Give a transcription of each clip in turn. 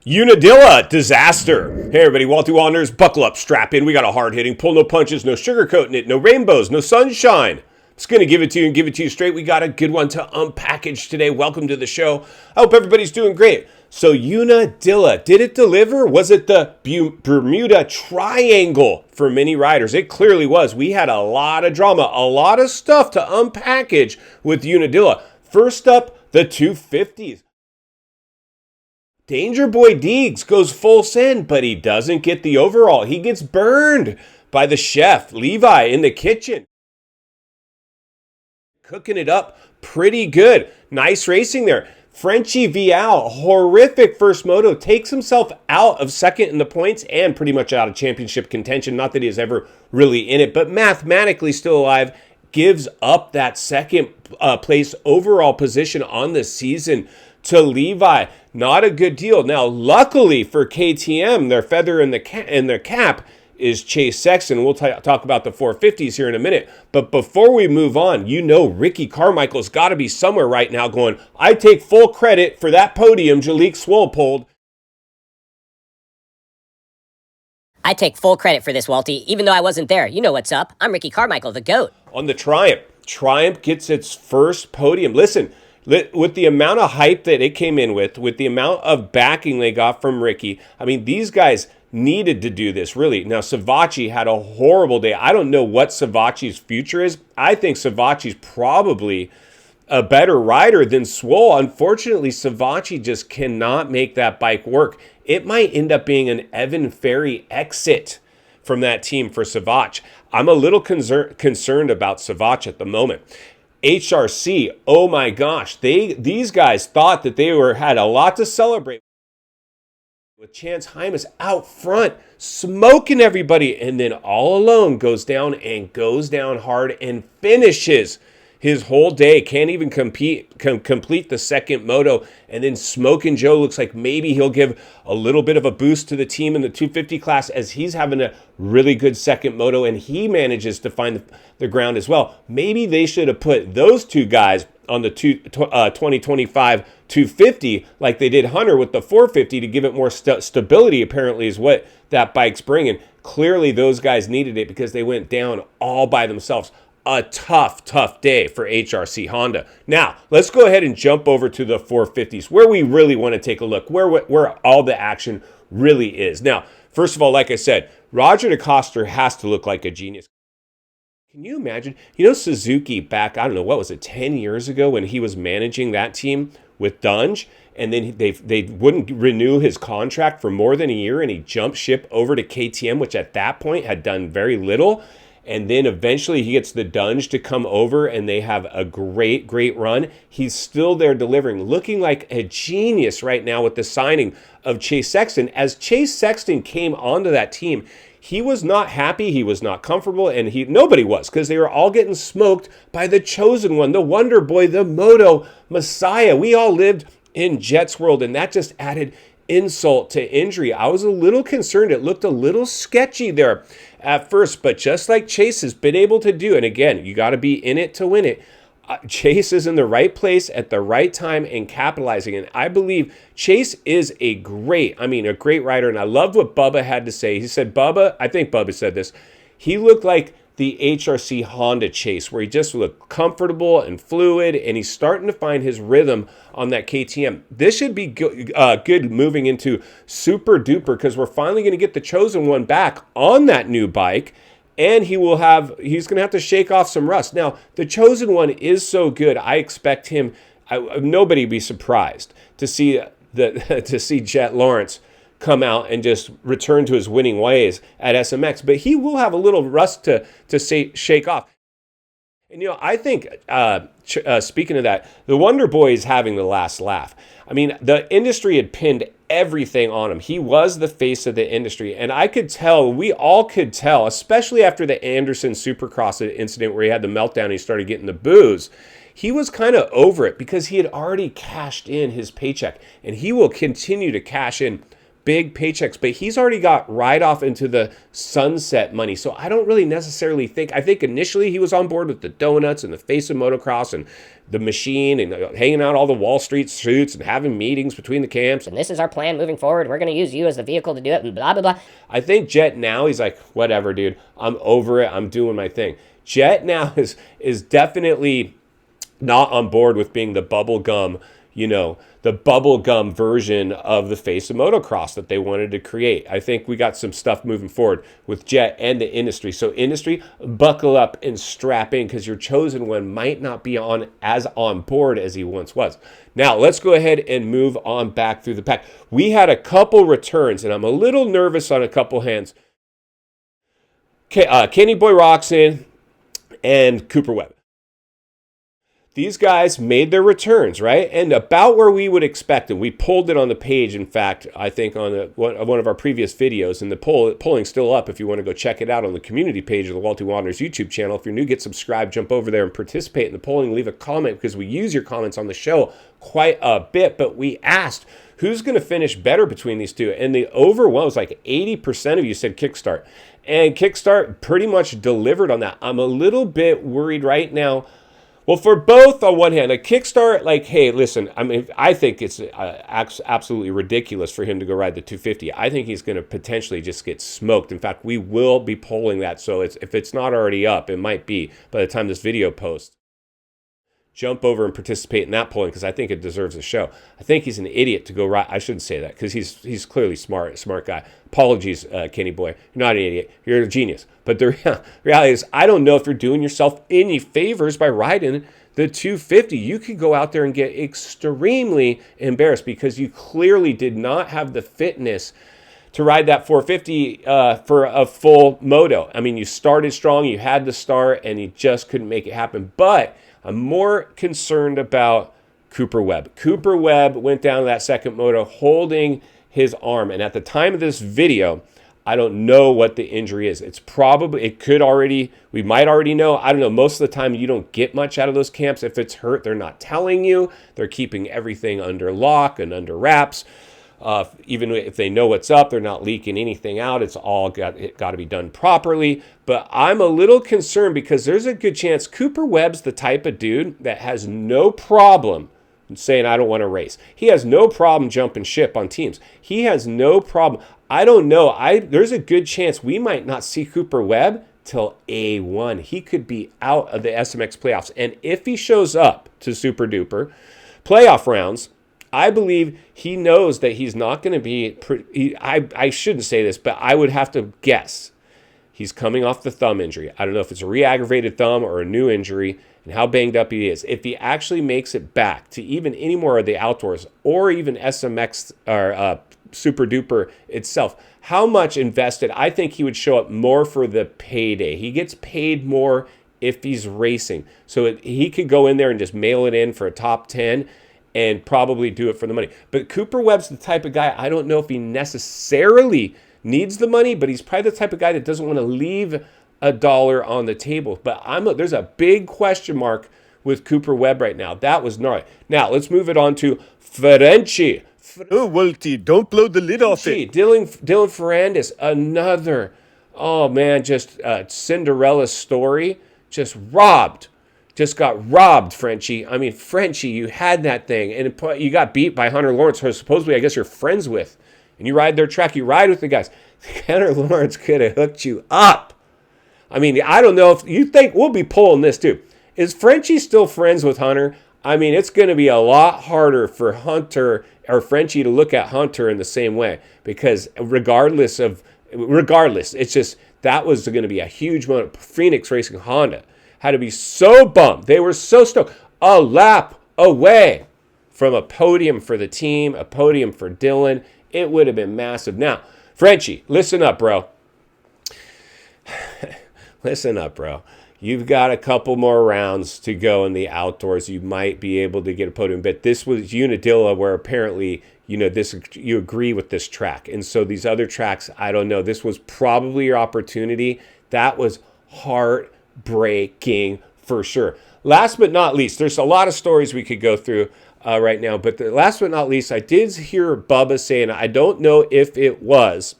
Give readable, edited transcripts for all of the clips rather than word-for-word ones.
Unadilla disaster. Hey everybody, Walty Wanderers, buckle up, strap in. We got a hard-hitting, pull no punches, no sugarcoating it, no rainbows, no sunshine. Just going to give it to you and give it to you straight. We got a good one to unpackage today. Welcome to the show. I hope everybody's doing great. So Unadilla, did it deliver? Was it the Bermuda Triangle for many riders? It clearly was. We had a lot of drama, a lot of stuff to unpackage with Unadilla. First up, the 250s. Danger Boy Deegs goes full send, but he doesn't get the overall. He gets burned by the chef, Levi, in the kitchen. Cooking it up pretty good. Nice racing there. Frenchie Vial, horrific first moto, takes himself out of second in the points and pretty much out of championship contention. Not that he is ever really in it, but mathematically still alive. Gives up that second place overall position on the season to Levi. Not a good deal. Now, luckily for KTM, their feather in their cap is Chase Sexton. We'll talk about the 450s here in a minute. But before we move on, you know Ricky Carmichael's got to be somewhere right now going, I take full credit for that podium Jalek Swoll pulled. I take full credit for this, Walty, even though I wasn't there. You know what's up. I'm Ricky Carmichael, the GOAT. On the Triumph. Triumph gets its first podium. Listen, with the amount of hype that it came in with the amount of backing they got from Ricky, I mean, these guys needed to do this, really. Now, Savatgy had a horrible day. I don't know what Savatgy's future is. I think Savatgy's probably a better rider than Swoll. Unfortunately, Savatgy just cannot make that bike work. It might end up being an Evan Ferry exit from that team for Savatgy. I'm a little concerned about Savatgy at the moment. HRC, oh my gosh, these guys thought that they had a lot to celebrate with Chance Hymas out front, smoking everybody, and then all alone goes down hard and finishes his whole day. Can't even complete the second moto, and then Smokin' Joe looks like maybe he'll give a little bit of a boost to the team in the 250 class as he's having a really good second moto, and he manages to find the ground as well. Maybe they should have put those two guys on the 2025 250 like they did Hunter with the 450 to give it more stability, apparently, is what that bike's bringing. Clearly, those guys needed it because they went down all by themselves. A tough day for HRC Honda. Now, let's go ahead and jump over to the 450s where we really want to take a look, where all the action really is. Now, first of all, like I said, Roger DeCoster has to look like a genius. Can you imagine? You know, Suzuki back, I don't know, what was it, 10 years ago when he was managing that team with Dunge, and then they wouldn't renew his contract for more than a year, and he jumped ship over to KTM, which at that point had done very little. And then eventually he gets the Dunge to come over and they have a great run. He's still there delivering, looking like a genius right now with the signing of Chase Sexton. As Chase Sexton came onto that team, he was not happy, he was not comfortable, and nobody was, because they were all getting smoked by the chosen one, the Wonder Boy, the Moto Messiah. We all lived in Jets World, and that just added insult to injury. I was a little concerned. It looked a little sketchy there at first, but just like Chase has been able to do, and again, you got to be in it to win it, Chase is in the right place at the right time and capitalizing. And I believe Chase is a great rider. And I love what Bubba had to say. He said, I think Bubba said this, he looked like the HRC Honda Chase, where he just looked comfortable and fluid, and he's starting to find his rhythm on that KTM. This should be good moving into Super Duper, because we're finally going to get the chosen one back on that new bike, and he's going to have to shake off some rust. Now, the chosen one is so good, I expect him, nobody be surprised to see Jet Lawrence come out and just return to his winning ways at SMX. But he will have a little rust to shake off. And, I think, speaking of that, the Wonder Boy is having the last laugh. I mean, the industry had pinned everything on him. He was the face of the industry. And we all could tell, especially after the Anderson Supercross incident where he had the meltdown and he started getting the booze, he was kind of over it because he had already cashed in his paycheck. And he will continue to cash in big paychecks, but he's already got right off into the sunset money. So I don't really necessarily think, I think initially he was on board with the donuts and the face of motocross and the machine and hanging out all the Wall Street suits and having meetings between the camps. And this is our plan moving forward. We're going to use you as the vehicle to do it and blah, blah, blah. I think Jet now, he's like, whatever, dude. I'm over it. I'm doing my thing. Jet now is definitely not on board with being the bubblegum, the bubblegum version of the face of motocross that they wanted to create. I think we got some stuff moving forward with Jet and the industry. So industry, buckle up and strap in, because your chosen one might not be as on board as he once was. Now, let's go ahead and move on back through the pack. We had a couple returns, and I'm a little nervous on a couple hands. Kenny Boy Roxon and Cooper Webb. These guys made their returns, right? And about where we would expect them. We pulled it on the page, in fact, I think on one of our previous videos. And the polling's still up if you want to go check it out on the community page of the Walty Wanderers YouTube channel. If you're new, get subscribed, jump over there and participate in the polling. Leave a comment, because we use your comments on the show quite a bit. But we asked, who's going to finish better between these two? And the overwhelm was like 80% of you said Kickstart. And Kickstart pretty much delivered on that. I'm a little bit worried right now. Well, for both, on one hand, a Kickstart, like, hey, listen, I mean, I think it's absolutely ridiculous for him to go ride the 250. I think he's going to potentially just get smoked. In fact, we will be polling that. So if it's not already up, it might be by the time this video posts. Jump over and participate in that polling, because I think it deserves a show. I think he's an idiot to go ride. I shouldn't say that, because he's clearly smart guy. Apologies, Kenny Boy. You're not an idiot. You're a genius. But the reality is, I don't know if you're doing yourself any favors by riding the 250. You could go out there and get extremely embarrassed, because you clearly did not have the fitness to ride that 450 for a full moto. I mean, you started strong, you had the start, and you just couldn't make it happen. But I'm more concerned about Cooper Webb. Cooper Webb went down to that second moto holding his arm. And at the time of this video, I don't know what the injury is. We might already know. I don't know. Most of the time, you don't get much out of those camps. If it's hurt, they're not telling you. They're keeping everything under lock and under wraps. Even if they know what's up, they're not leaking anything out. It's all got to be done properly. But I'm a little concerned, because there's a good chance Cooper Webb's the type of dude that has no problem saying, I don't want to race. He has no problem jumping ship on teams. He has no problem. I don't know. There's a good chance we might not see Cooper Webb till A1. He could be out of the SMX playoffs. And if he shows up to Super Duper playoff rounds, I believe he knows that he's not going to be, I shouldn't say this, but I would have to guess. He's coming off the thumb injury. I don't know if it's a re-aggravated thumb or a new injury, and how banged up he is. If he actually makes it back to even any more of the outdoors, or even SMX or Super Duper itself, how much invested? I think he would show up more for the payday. He gets paid more if he's racing. So he could go in there and just mail it in for a top 10 and probably do it for the money. But Cooper Webb's the type of guy, I don't know if he necessarily needs the money, but he's probably the type of guy that doesn't want to leave a dollar on the table. But there's a big question mark with Cooper Webb right now. That was gnarly. Now, let's move it on to Frenchie. Oh, Walty, don't blow the lid off it. Dylan Ferrandis, another, just Cinderella story. Just got robbed, Frenchie. I mean, Frenchie, you had that thing, and you got beat by Hunter Lawrence, who supposedly, I guess, you're friends with. And you ride their track. You ride with the guys. Hunter Lawrence could have hooked you up. I mean, I don't know if you think we'll be pulling this too. Is Frenchie still friends with Hunter? I mean, it's going to be a lot harder for Hunter or Frenchie to look at Hunter in the same way, because regardless, it's just that was going to be a huge moment. Phoenix Racing Honda had to be so bummed. They were so stoked. A lap away from a podium for the team, a podium for Dylan. It would have been massive. Now, Frenchie, listen up, bro. Listen up, bro. You've got a couple more rounds to go in the outdoors. You might be able to get a podium. But this was Unadilla, where apparently, you agree with this track. And so these other tracks, I don't know. This was probably your opportunity. That was heartbreaking for sure. Last but not least, there's a lot of stories we could go through. right now. But the last but not least, I did hear Bubba saying, I don't know if it was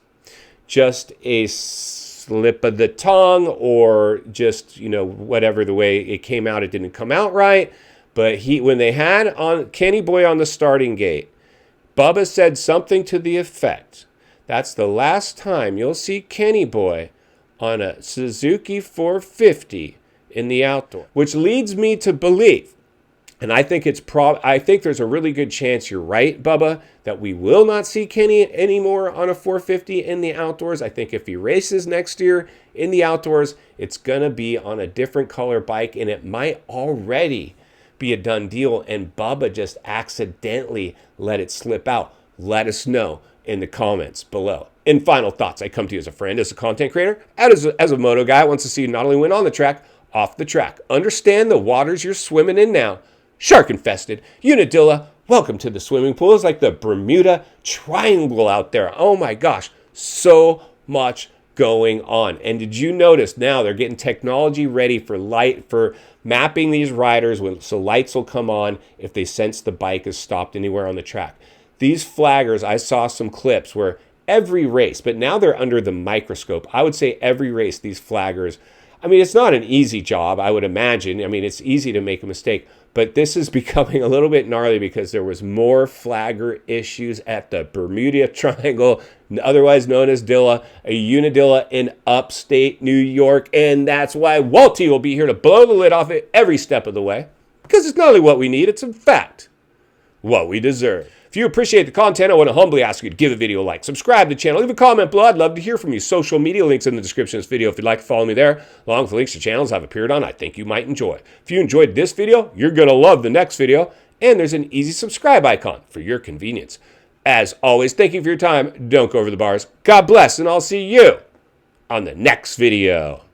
just a slip of the tongue or just, whatever the way it came out, it didn't come out right. But when they had on Kenny Boy on the starting gate, Bubba said something to the effect, that's the last time you'll see Kenny Boy on a Suzuki 450 in the outdoor, which leads me to believe, and I think I think there's a really good chance you're right, Bubba, that we will not see Kenny anymore on a 450 in the outdoors. I think if he races next year in the outdoors, it's going to be on a different color bike, and it might already be a done deal, and Bubba just accidentally let it slip out. Let us know in the comments below. In final thoughts, I come to you as a friend, as a content creator, and as a moto guy who wants to see you not only win on the track, off the track. Understand the waters you're swimming in now. Shark infested. Unadilla, welcome to the swimming pool. It's like the Bermuda Triangle out there. Oh my gosh, so much going on. And did you notice now they're getting technology ready for mapping these riders, so lights will come on if they sense the bike is stopped anywhere on the track. These flaggers, I saw some clips where every race, but now they're under the microscope. I would say every race, these flaggers, I mean, it's not an easy job, I would imagine. I mean, it's easy to make a mistake, but this is becoming a little bit gnarly because there was more flagger issues at the Bermuda Triangle, otherwise known as Dilla, a Unadilla in upstate New York, and that's why Walty will be here to blow the lid off it every step of the way, because it's not only what we need, it's in fact what we deserve. If you appreciate the content, I want to humbly ask you to give the video a like, subscribe to the channel, leave a comment below. I'd love to hear from you. Social media links in the description of this video if you'd like to follow me there, along with links to channels I've appeared on I think you might enjoy. If you enjoyed this video, you're going to love the next video, and there's an easy subscribe icon for your convenience. As always, thank you for your time. Don't go over the bars. God bless, and I'll see you on the next video.